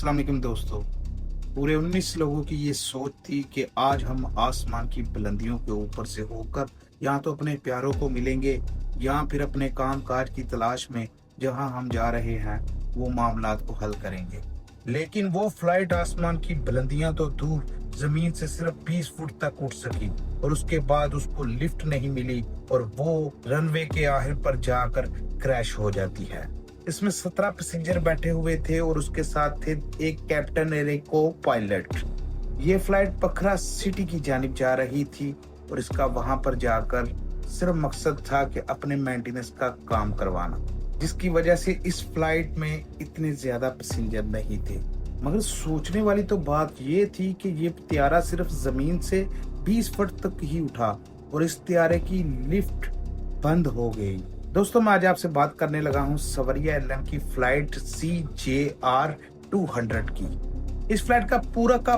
अस्सलाम वालेकुम दोस्तों। पूरे 19 लोगों की ये सोच थी कि आज हम आसमान की बुलंदियों के ऊपर से होकर या तो अपने प्यारों को मिलेंगे या फिर अपने काम काज की तलाश में जहां हम जा रहे हैं वो मामलात को हल करेंगे। लेकिन वो फ्लाइट आसमान की बुलंदियां तो दूर, जमीन से सिर्फ 20 फुट तक उठ सकी और उसके बाद उसको लिफ्ट नहीं मिली और वो रनवे के आखिर पर जाकर क्रैश हो जाती है। इसमें 17 पैसेंजर बैठे हुए थे और उसके साथ थे एक कैप्टन और एक को पायलट। ये फ्लाइट पखरा सिटी की जानिब जा रही थी और इसका वहां पर जाकर सिर्फ मकसद था कि अपने मेंटेनेंस का काम करवाना, जिसकी वजह से इस फ्लाइट में इतने ज्यादा पैसेंजर नहीं थे। मगर सोचने वाली तो बात ये थी कि ये त्यारा सिर्फ जमीन से 20 फुट तक ही उठा और इस त्यारे की लिफ्ट बंद हो गई। दोस्तों, मैं आज आपसे बात करने लगा हूं सवरिया एयरलाइन की फ्लाइट CJR 200 की। इस फ्लाइट का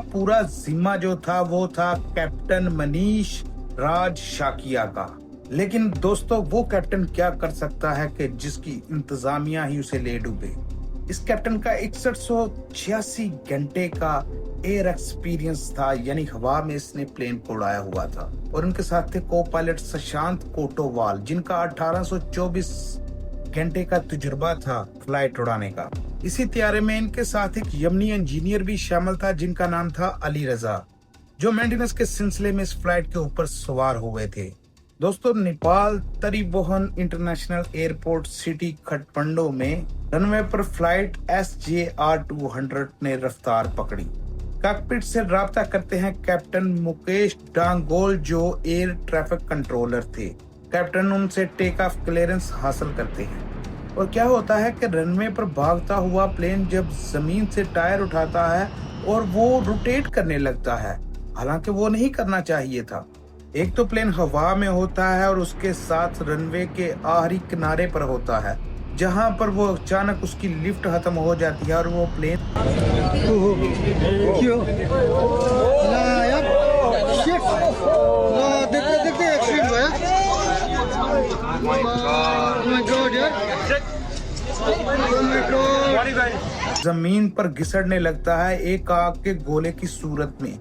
पूरा जिम्मा जो था वो था कैप्टन मनीष राज शाकिया का। लेकिन दोस्तों, वो कैप्टन क्या कर सकता है कि जिसकी इंतजामिया ही उसे ले डूबे। इस कैप्टन का 6186 घंटे का एयर एक्सपीरियंस था, यानी हवा में इसने प्लेन को उड़ाया हुआ था। और उनके साथ थे को पायलट शशांत कोटोवाल, जिनका 1824 घंटे का तजुर्बा था फ्लाइट उड़ाने का। इसी त्यारे में इनके साथ एक यमनी इंजीनियर भी शामिल था जिनका नाम था अली रजा, जो मेंटेनेंस के सिलसिले में इस फ्लाइट के ऊपर सवार हुए थे। दोस्तों, नेपाल तरीबोहन इंटरनेशनल एयरपोर्ट सिटी खटमंडो में रनवे पर फ्लाइट SJR 200 ने रफ्तार पकड़ी। कॉकपिट से राब्ता करते हैं कैप्टन मुकेश डांगोल, जो एयर ट्रैफिक कंट्रोलर थे। कैप्टन उनसे टेक ऑफ क्लियरेंस हासिल करते हैं और क्या होता है कि रनवे पर भागता हुआ प्लेन जब जमीन से टायर उठाता है और वो रोटेट करने लगता है, हालांकि वो नहीं करना चाहिए था। एक तो प्लेन हवा में होता है और उसके साथ रनवे के आखिरी किनारे पर होता है, जहां पर वो अचानक उसकी लिफ्ट खत्म हो जाती है और वो प्लेन जमीन पर घिसड़ने लगता है एक आग के गोले की सूरत में,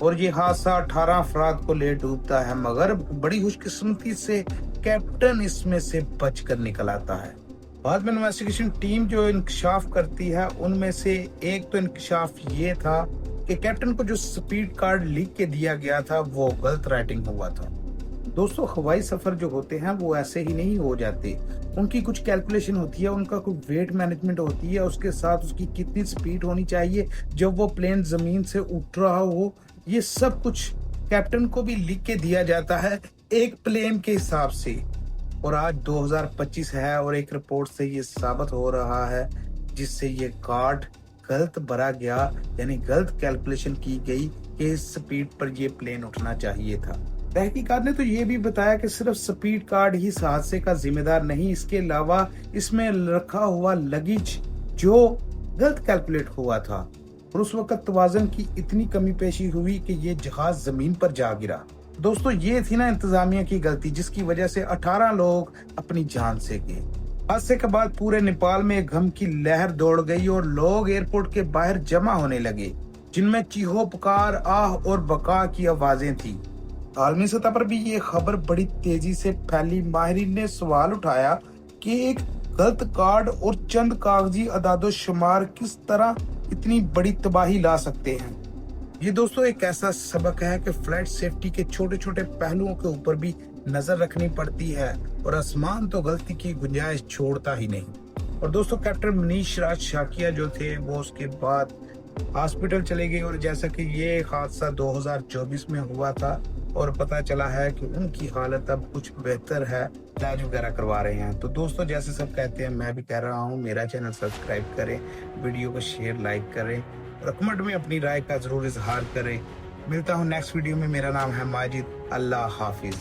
और ये हादसा 18 अफराद को ले डूबता है। मगर बड़ी खुशकिस्मती से कैप्टन इसमें से बचकर निकल आता है। बाद में इन्वेस्टिगेशन टीम जो इंकशाफ करती है, उनमें से एक तो इंकशाफ ये था कि कैप्टन को जो स्पीड कार्ड लिख के दिया गया था वो गलत राइटिंग हुआ था। दोस्तों, हवाई सफर जो होते हैं वो ऐसे ही नहीं हो जाते, उनकी कुछ कैलकुलेशन होती है, उनका कोई वेट मैनेजमेंट होती है, उसके साथ उसकी कितनी स्पीड होनी चाहिए जब वो प्लेन जमीन से उठ रहा हो, ये सब कुछ कैप्टन को भी लिख के दिया जाता है एक प्लेन के हिसाब से। और आज 2025 है और एक रिपोर्ट से ये साबित हो रहा है जिससे ये कार्ड गलत भरा गया, यानी गलत कैलकुलेशन की गई कि इस स्पीड पर ये प्लेन उठना चाहिए था। तहकीकात ने तो ये भी बताया कि सिर्फ स्पीड कार्ड ही इस हादसे का जिम्मेदार नहीं, इसके अलावा इसमें रखा हुआ लगेज जो गलत कैलकुलेट हुआ था और उस वक्त तवाज़ुन की इतनी कमी पेशी हुई कि ये जहाज जमीन पर जा गिरा। दोस्तों, ये थी ना इंतजामिया की गलती, जिसकी वजह से 18 लोग अपनी जान से गए। हादसे के बाद पूरे नेपाल में गम की लहर दौड़ गई और लोग एयरपोर्ट के बाहर जमा होने लगे, जिनमें चीहो पुकार, आह और बका की आवाजें थी। आलमी सतह पर भी ये खबर बड़ी तेजी से फैली। माहिरीन ने सवाल उठाया कि एक गलत कार्ड और चंद कागजी अदादो शुमार किस तरह इतनी बड़ी तबाही ला सकते हैं। ये दोस्तों एक ऐसा सबक है कि फ्लाइट सेफ्टी के छोटे छोटे पहलुओं के ऊपर भी नजर रखनी पड़ती है और आसमान तो गलती की गुंजाइश छोड़ता ही नहीं। और दोस्तों, कैप्टन मनीष राज शाकिया जो थे वो उसके बाद हॉस्पिटल चले गए और जैसा कि ये हादसा 2024 में हुआ था और पता चला है कि उनकी हालत अब कुछ बेहतर है, इलाज वगैरह करवा रहे हैं। तो दोस्तों, जैसे सब कहते हैं मैं भी कह रहा हूँ, मेरा चैनल सब्सक्राइब करें, वीडियो को शेयर लाइक करें और कमेंट में अपनी राय का जरूर इजहार करें। मिलता हूँ नेक्स्ट वीडियो में। मेरा नाम है माजिद। अल्लाह हाफिज।